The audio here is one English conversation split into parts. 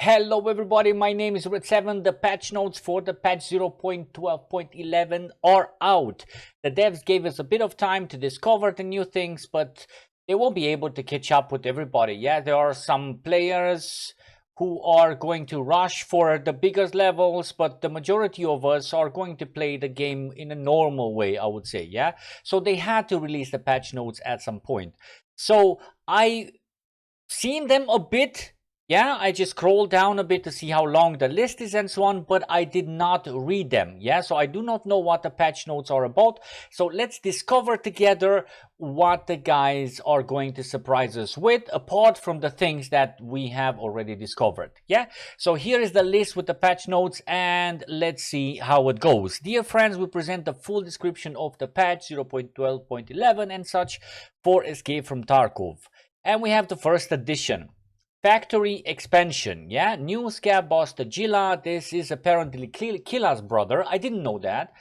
Hello everybody, my name is Red7. The patch notes for the patch 0.12.11 are out. The devs gave us a bit of time to discover the new things, but they won't be able to catch up with everybody. Yeah, there are some players who are going to rush for the biggest levels, but the majority of us are going to play the game in a normal way, I would say. Yeah, so they had to release the patch notes at some point. So I seen them a bit. Yeah, I just scrolled down a bit to see how long the list is and so on, but I did not read them. Yeah, so I do not know what the patch notes are about. So let's discover together what the guys are going to surprise us with, apart from the things that we have already discovered. Yeah, so here is the list with the patch notes, and let's see how it goes. Dear friends, we present the full description of the patch 0.12.11 and such for Escape from Tarkov. And we have the first edition. Factory expansion, yeah? New scav boss Tagila. This is apparently Killa's brother. I didn't know that.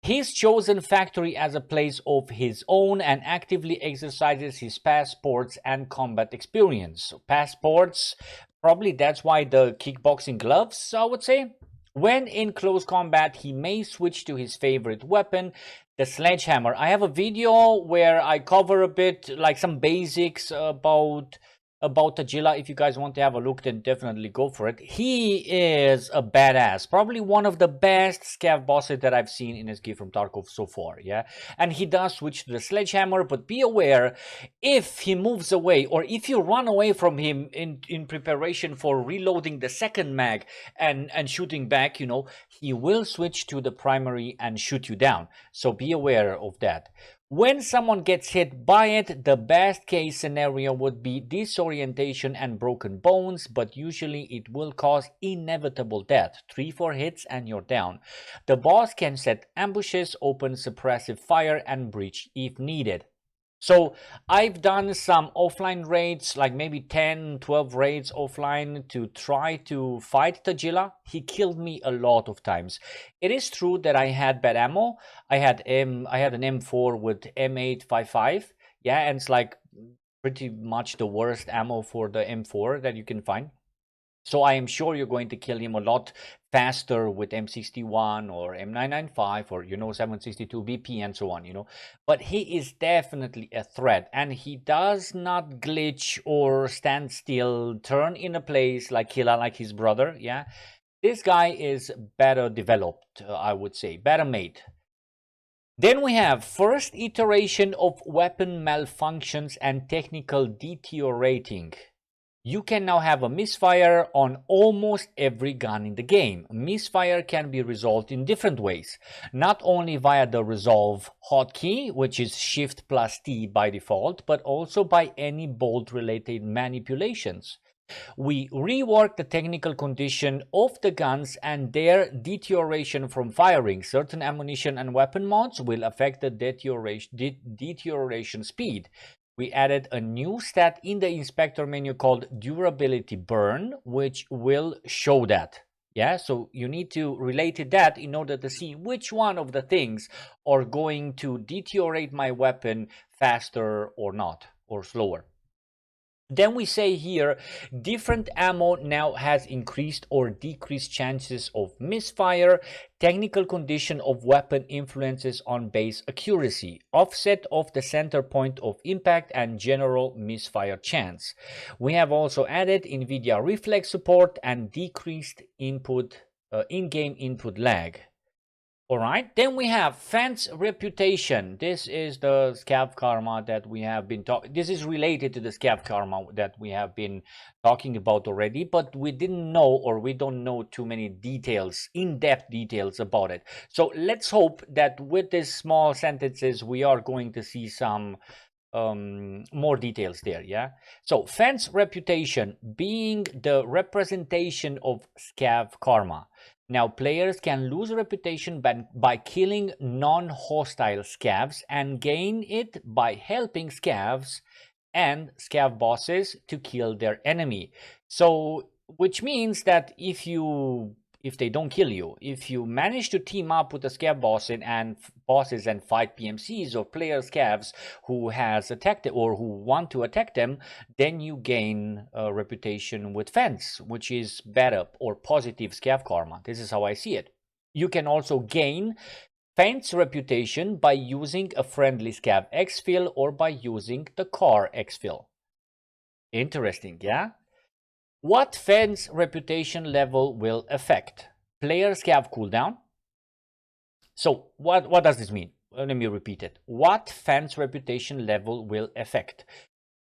He's chosen factory as a place of his own and actively exercises his passports and combat experience. So passports, probably that's why the kickboxing gloves, I would say. When in close combat, he may switch to his favorite weapon, the sledgehammer. I have a video where I cover a bit, like some basics about Tagila. If you guys want to have a look, then definitely go for it. He is a badass, probably one of the best scav bosses that I've seen in Escape from Tarkov so far. Yeah, and he does switch to the sledgehammer, but be aware, if he moves away or if you run away from him in preparation for reloading the second mag and shooting back, you know, he will switch to the primary and shoot you down. So be aware of that. When someone gets hit by it, the best case scenario would be disorientation and broken bones, but usually it will cause inevitable death. 3-4 hits and you're down. The boss can set ambushes, open suppressive fire, and breach if needed. So I've done some offline raids, like maybe 10-12 raids offline to try to fight Tagila. He killed me a lot of times. It is true that I had bad ammo. I had an M4 with M855. Yeah, and it's like pretty much the worst ammo for the M4 that you can find. So I am sure you're going to kill him a lot faster with M61 or M995 or, you know, 762 BP and so on, you know. But he is definitely a threat, and he does not glitch or stand still, turn in a place like Killa, like his brother. Yeah, this guy is better developed, I would say, better made. Then we have first iteration of weapon malfunctions and technical deteriorating. You can now have a misfire on almost every gun in the game. Misfire can be resolved in different ways, not only via the resolve hotkey, which is Shift plus T by default, but also by any bolt-related manipulations. We rework the technical condition of the guns and their deterioration from firing. Certain ammunition and weapon mods will affect the deterioration speed. We added a new stat in the inspector menu called durability burn, which will show that. Yeah, so you need to relate to that in order to see which one of the things are going to deteriorate my weapon faster or not, or slower. Then we say here, different ammo now has increased or decreased chances of misfire, technical condition of weapon influences on base accuracy, offset of the center point of impact, and general misfire chance. We have also added NVIDIA reflex support and decreased input in-game input lag. All right, then we have fence reputation. This is the scav karma that we have been talking. This is related to the scav karma that we have been talking about already, but we didn't know, or we don't know too many details, in-depth details about it. So let's hope that with these small sentences, we are going to see some more details there. Yeah, so fence reputation being the representation of scav karma. Now, players can lose reputation by killing non-hostile scavs and gain it by helping scavs and scav bosses to kill their enemy. So, which means that if you if they don't kill you. If you manage to team up with the scav bosses and fight PMCs or player scavs who has attacked it or who want to attack them, then you gain a reputation with fans, which is better or positive scav karma. This is how I see it. You can also gain fans reputation by using a friendly scav exfil or by using the car exfil. Interesting, yeah? What fans reputation level will affect? Player scav cooldown. So what does this mean? Let me repeat it. What fans reputation level will affect?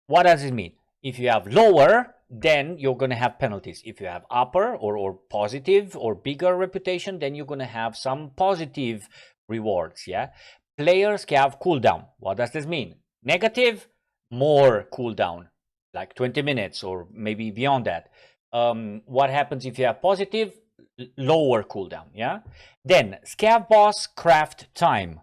What does it mean? If you have lower, then you're going to have penalties. If you have upper or positive or bigger reputation, then you're going to have some positive rewards, yeah? Player scav cooldown. What does this mean? Negative, more cooldown, like 20 minutes or maybe beyond that. What happens if you have positive? Lower cooldown, yeah? Then scav boss craft time.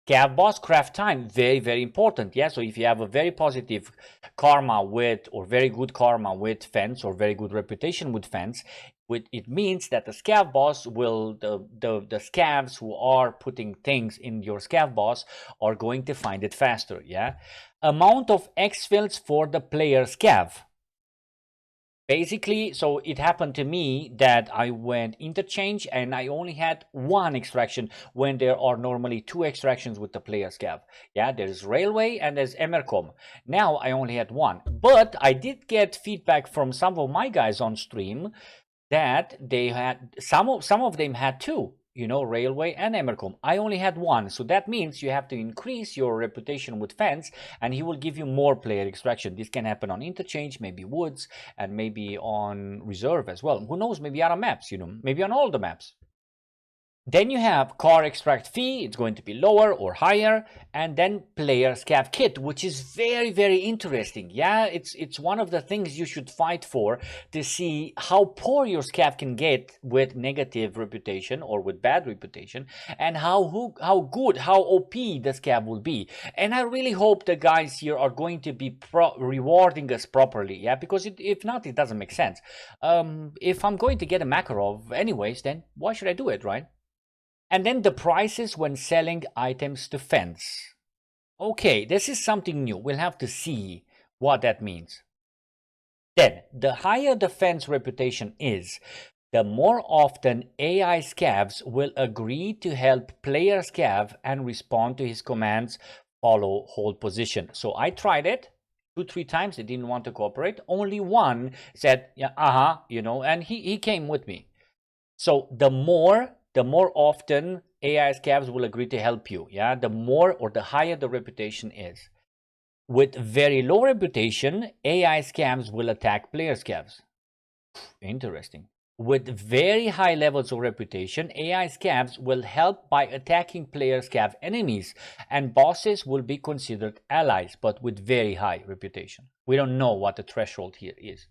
Scav boss craft time, very, very important, yeah? So if you have a very positive karma with, or very good karma with fans, or very good reputation with fans, it means that the scav boss will, the scavs who are putting things in your scav boss are going to find it faster, yeah? Amount of exfils for the player scav. Basically, so it happened to me that I went interchange and I only had one extraction when there are normally two extractions with the player scav. Yeah, there's railway and there's Emercom. Now I only had one, but I did get feedback from some of my guys on stream that they had, some of them had two, you know, railway and Emercom. I only had one, so that means you have to increase your reputation with fans and he will give you more player extraction. This can happen on interchange, maybe woods, and maybe on reserve as well. Who knows, maybe other maps, you know, maybe on all the maps. Then you have car extract fee, it's going to be lower or higher, and then player scav kit, which is very, very interesting. Yeah, it's one of the things you should fight for to see how poor your scav can get with negative reputation or with bad reputation, and how good, how OP the scav will be. And I really hope the guys here are going to be rewarding us properly, yeah, because if not, it doesn't make sense. If I'm going to get a Makarov anyways, then why should I do it, right? And then the prices when selling items to fans. Okay, this is something new. We'll have to see what that means. Then, the higher the fans reputation is, the more often AI scavs will agree to help player scav and respond to his commands, follow, hold position. So I tried it 2-3 times. They didn't want to cooperate. Only one said, yeah, you know, and he came with me. So the more often AI scavs will agree to help you, yeah, the more or the higher the reputation is. With very low reputation, AI scavs will attack player scavs. Interesting. With very high levels of reputation, AI scavs will help by attacking player scav enemies, and bosses will be considered allies, but with very high reputation. We don't know what the threshold here is.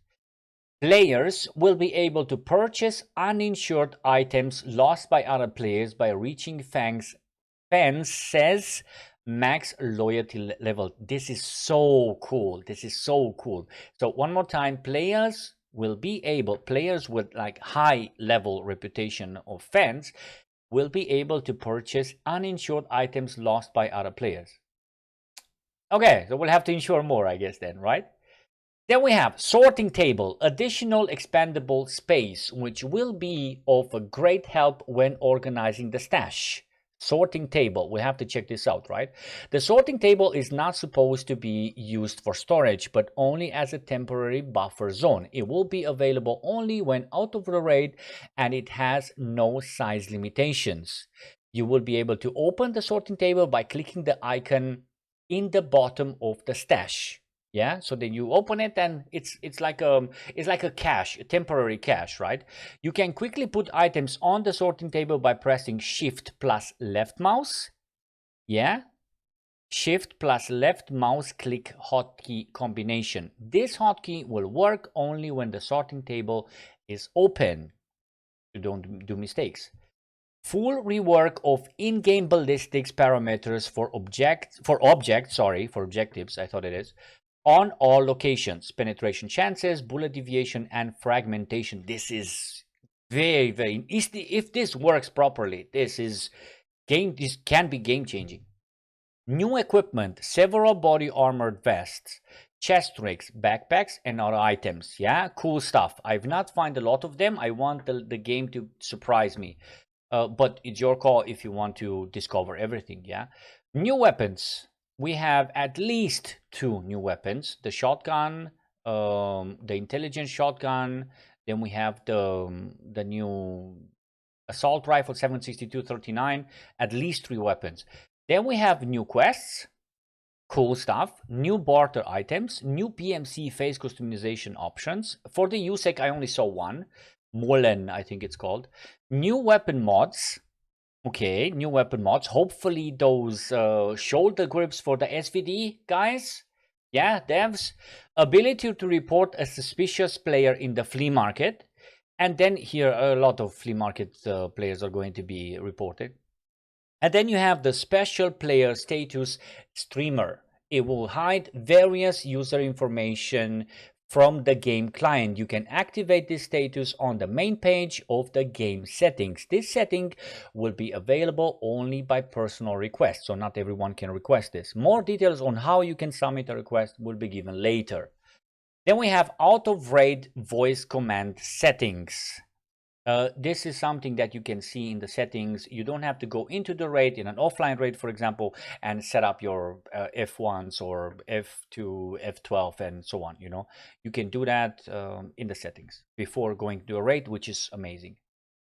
Players will be able to purchase uninsured items lost by other players by reaching fans says max loyalty level. This is so cool. This is so cool. So one more time, players with like high level reputation of fans will be able to purchase uninsured items lost by other players. Okay, so we'll have to insure more, I guess, then, right? Then we have sorting table, additional expandable space, which will be of a great help when organizing the stash. Sorting table, we have to check this out, right? The sorting table is not supposed to be used for storage, but only as a temporary buffer zone. It will be available only when out of the raid, and it has no size limitations. You will be able to open the sorting table by clicking the icon in the bottom of the stash. Yeah, so then you open it and it's like a cache, a temporary cache, right? You can quickly put items on the sorting table by pressing Shift plus left mouse. Yeah, Shift plus left mouse click hotkey combination. This hotkey will work only when the sorting table is open. You don't do mistakes. Full rework of in-game ballistics parameters for objectives, I thought it is, on all locations. Penetration chances, bullet deviation, and fragmentation. This is very, if this works properly, this can be game changing. New equipment, several body armored vests, chest rigs, backpacks, and other items. Yeah, cool stuff. I've not found a lot of them. I want the game to surprise me. But it's your call if you want to discover everything. Yeah, new weapons. We have at least 2 new weapons: the shotgun, the intelligence shotgun. Then we have the new assault rifle 7.62-39. At least 3 weapons. Then we have new quests, cool stuff, new barter items, new PMC face customization options. For the USEC, I only saw one, Molen, I think it's called. New weapon mods. Okay, new weapon mods. Hopefully those shoulder grips for the SVD guys. Yeah, devs. Ability to report a suspicious player in the flea market. And then here, a lot of flea market players are going to be reported. And then you have the special player status streamer. It will hide various user information from the game client. You can activate this status on the main page of the game settings. This setting will be available only by personal request, so not everyone can request this. More details on how you can submit a request will be given later. Then we have out of RAID voice command settings. This is something that you can see in the settings. You don't have to go into the RAID in an offline RAID, for example, and set up your F1s or F2, F12, and so on. You know, you can do that in the settings before going to a RAID, which is amazing.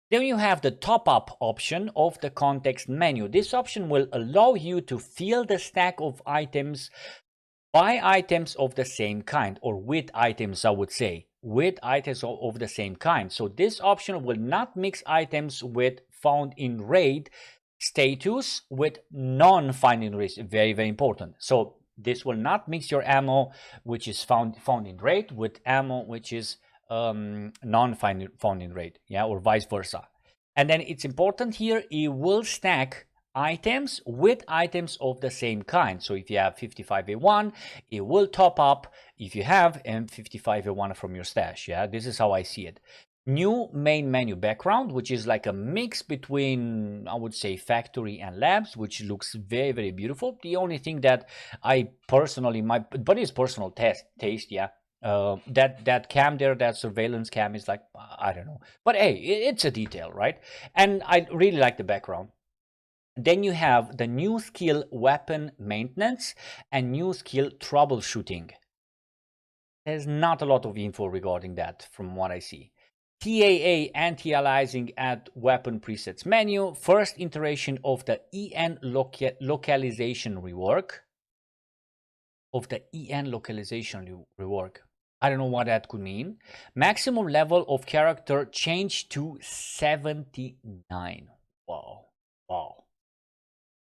Then you have the top up option of the context menu. This option will allow you to fill the stack of items by items of the same kind, or with items, I would say, with items of the same kind. So this option will not mix items with found in RAID status with non-found in RAID. Very important. So this will not mix your ammo which is found in RAID with ammo which is non-found in RAID, yeah, or vice versa. And then it's important here, it will stack items with items of the same kind. So if you have 55A1, it will top up if you have M55A1 from your stash. Yeah, this is how I see it. New main menu background, which is like a mix between, I would say, factory and labs, which looks very beautiful. The only thing that I personally, but it's personal taste, yeah. That cam there, that surveillance cam is like, I don't know, but hey, it's a detail, right? And I really like the background. Then you have the new skill weapon maintenance and new skill troubleshooting. There's not a lot of info regarding that from what I see. TAA anti-aliasing at weapon presets menu. First iteration of the EN localization rework. I don't know what that could mean. Maximum level of character changed to 79. Wow.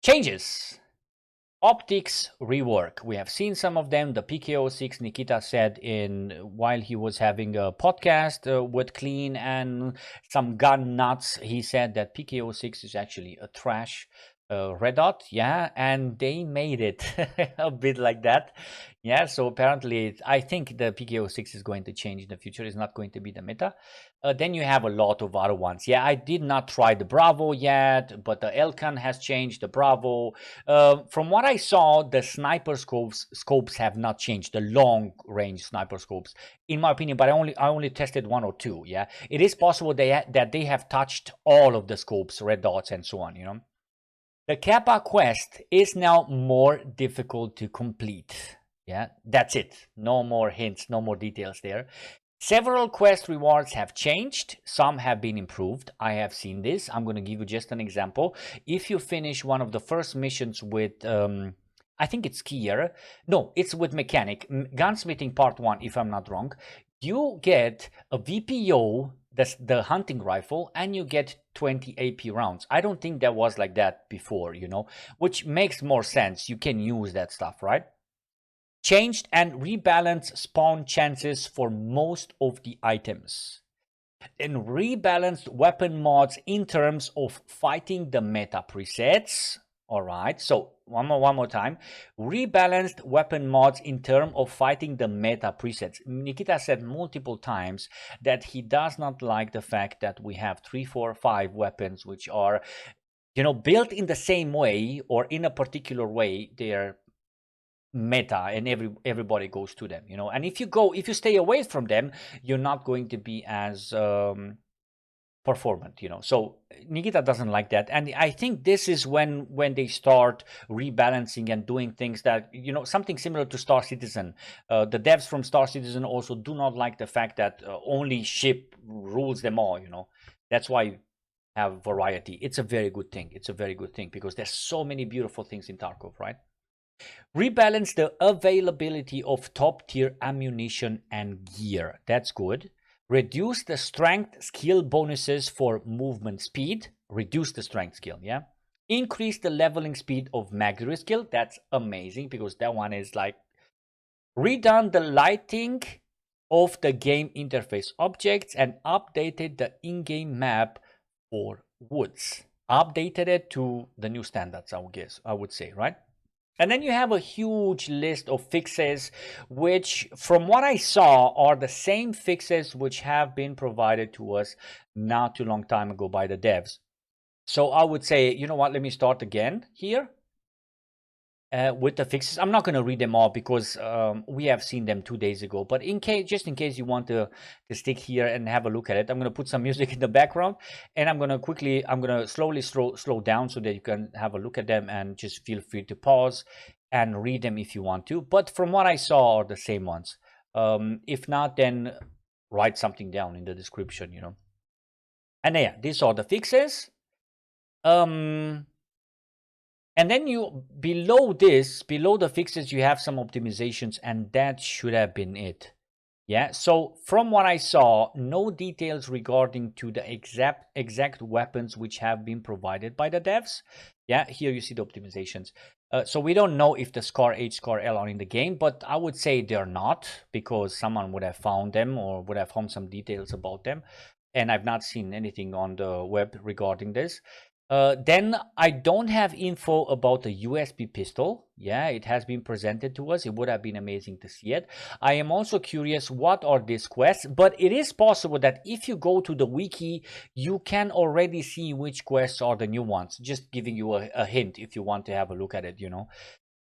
Changes. Optics rework. We have seen some of them. The PK06 Nikita said while he was having a podcast with Clean and some gun nuts, he said that PK06 is actually a trash red dot, yeah, and they made it a bit like that, yeah. So apparently, I think the PK06 is going to change in the future. It's not going to be the meta. Then you have a lot of other ones. Yeah, I did not try the Bravo yet, but the Elkan has changed the Bravo. From what I saw, the sniper scopes have not changed. The long range sniper scopes, in my opinion, but I only tested 1 or 2. Yeah, it is possible that they have touched all of the scopes, red dots, and so on. You know. The Kappa quest is now more difficult to complete. Yeah, that's it. No more hints, no more details there. Several quest rewards have changed. Some have been improved. I have seen this. I'm going to give you just an example. If you finish one of the first missions with, I think it's skier. No, it's with mechanic. Gunsmithing part 1, if I'm not wrong. You get a VPO, the hunting rifle, and you get 20 AP rounds. I don't think that was like that before, you know, which makes more sense. You can use that stuff, right? Changed and rebalanced spawn chances for most of the items. And rebalanced weapon mods in terms of fighting the meta presets. All right, so one more time. Rebalanced weapon mods in terms of fighting the meta presets. Nikita said multiple times that he does not like the fact that we have 3, 4, 5 weapons which are, you know, built in the same way or in a particular way. They're meta and everybody goes to them, you know. And if you stay away from them, you're not going to be as performant, you know. So Nikita doesn't like that, and I think this is when they start rebalancing and doing things that, you know, something similar to Star Citizen. The devs from Star Citizen also do not like the fact that only ship rules them all, you know. That's why you have variety. It's a very good thing. It's a very good thing because there's so many beautiful things in Tarkov, right? Rebalance the availability of top tier ammunition and gear. That's good. Reduce the strength skill bonuses for movement speed. Reduce the strength skill, yeah. Increase the leveling speed of max skill. That's amazing because that one is like redone the lighting of the game interface objects and updated the in-game map for woods. Updated it to the new standards, I would say, right? And then you have a huge list of fixes, which from what I saw are the same fixes which have been provided to us not too long time ago by the devs. So I would say, you know what, let me start again here with the fixes. I'm not going to read them all because we have seen them 2 days ago. But just in case you want to stick here and have a look at it, I'm going to put some music in the background, and I'm going to slowly slow down so that you can have a look at them, and just feel free to pause and read them if you want to. But from what I saw are the same ones. If not, then write something down in the description, you know. And yeah, these are the fixes. And then below the fixes, you have some optimizations, and that should have been it. Yeah, so from what I saw, no details regarding to the exact weapons which have been provided by the devs. Yeah, here you see the optimizations. So we don't know if the SCAR H, SCAR L are in the game, but I would say they're not, because someone would have found them or would have found some details about them. And I've not seen anything on the web regarding this. Then I don't have info about the USB pistol. Yeah, it has been presented to us. It would have been amazing to see it. I am also curious what are these quests, but it is possible that if you go to the wiki, you can already see which quests are the new ones. Just giving you a hint if you want to have a look at it, you know.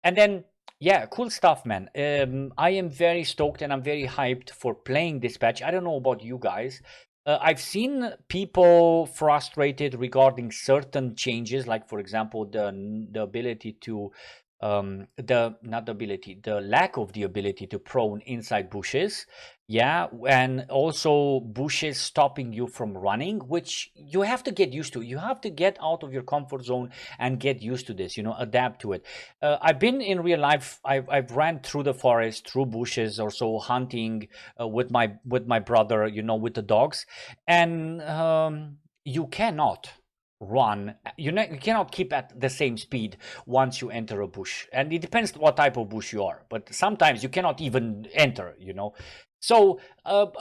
And then, yeah, cool stuff, man. I am very stoked and I'm very hyped for playing this patch. I don't know about you guys. I've seen people frustrated regarding certain changes, like for example, the ability to the lack of the ability to prone inside bushes. Yeah, and also bushes stopping you from running, which you have to get used to. You have to get out of your comfort zone and get used to this, you know, adapt to it. I've been in real life, I've ran through the forest, through bushes or so, hunting with my brother, you know, with the dogs, and you cannot run, you cannot keep at the same speed once you enter a bush, and it depends what type of bush you are, but sometimes you cannot even enter, you know. So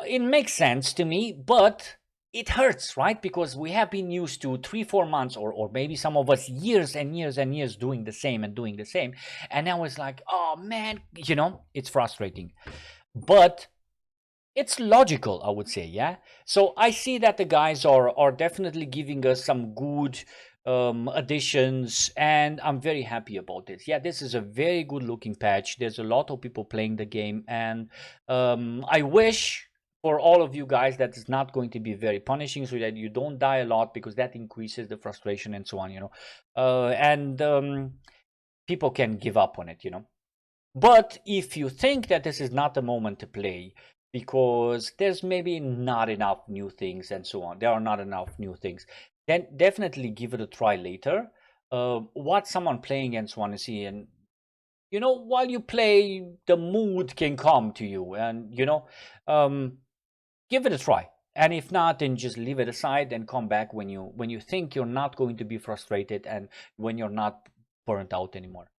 it makes sense to me, but it hurts, right? Because we have been used to 3-4 months, or maybe some of us years and years and years doing the same, and now it's like, oh man, you know, it's frustrating, but it's logical, I would say. Yeah, so I see that the guys are definitely giving us some good additions, and I'm very happy about this. Yeah, this is a very good looking patch. There's a lot of people playing the game, and I wish for all of you guys that it's not going to be very punishing, so that you don't die a lot, because that increases the frustration and so on, you know. And people can give up on it, you know. But if you think that this is not the moment to play, because there's maybe not enough new things and so on, there are not enough new things, then definitely give it a try later. Watch someone playing and so on and see, and you know, while you play, the mood can come to you, and you know, give it a try. And if not, then just leave it aside and come back when you think you're not going to be frustrated and when you're not burnt out anymore.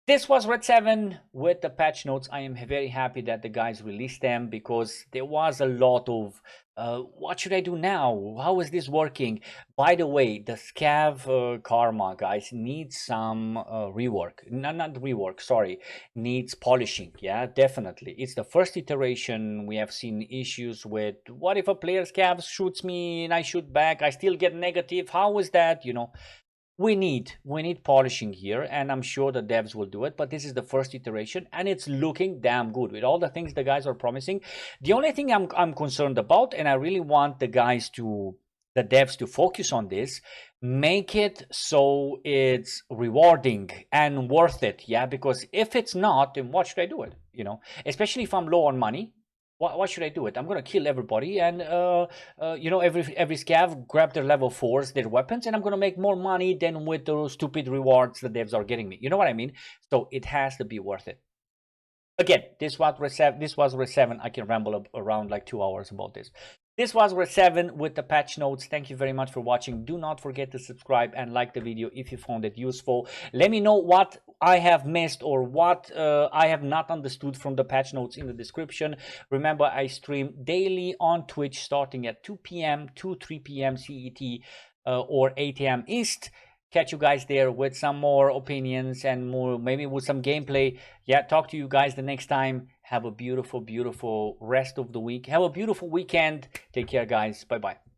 This was Red7 with the patch notes. I am very happy that the guys released them because there was a lot of what should I do now? How is this working? By the way, the scav karma, guys, needs some rework. Not rework, sorry, needs polishing. Yeah, definitely. It's the first iteration. We have seen issues with what if a player scav shoots me and I shoot back? I still get negative. How is that? You know. We need polishing here, and I'm sure the devs will do it, but this is the first iteration and it's looking damn good with all the things the guys are promising. The only thing I'm concerned about, and I really want the devs to focus on this, make it so it's rewarding and worth it. Yeah, because if it's not, then what should I do it? You know, especially if I'm low on money. Why should I do it? I'm gonna kill everybody, and you know, every scav grab their level 4s, their weapons, and I'm gonna make more money than with those stupid rewards the devs are getting me. You know what I mean? So it has to be worth it. Again, this was Red7. I can ramble around like 2 hours about this. This was Red7 with the patch notes. Thank you very much for watching. Do not forget to subscribe and like the video if you found it useful. Let me know what I have missed or what I have not understood from the patch notes in the description. Remember, I stream daily on Twitch starting at 2 p.m. to 3 p.m. CET or 8 a.m. East. Catch you guys there with some more opinions and more, maybe with some gameplay. Yeah, talk to you guys the next time. Have a beautiful, beautiful rest of the week. Have a beautiful weekend. Take care, guys. Bye-bye.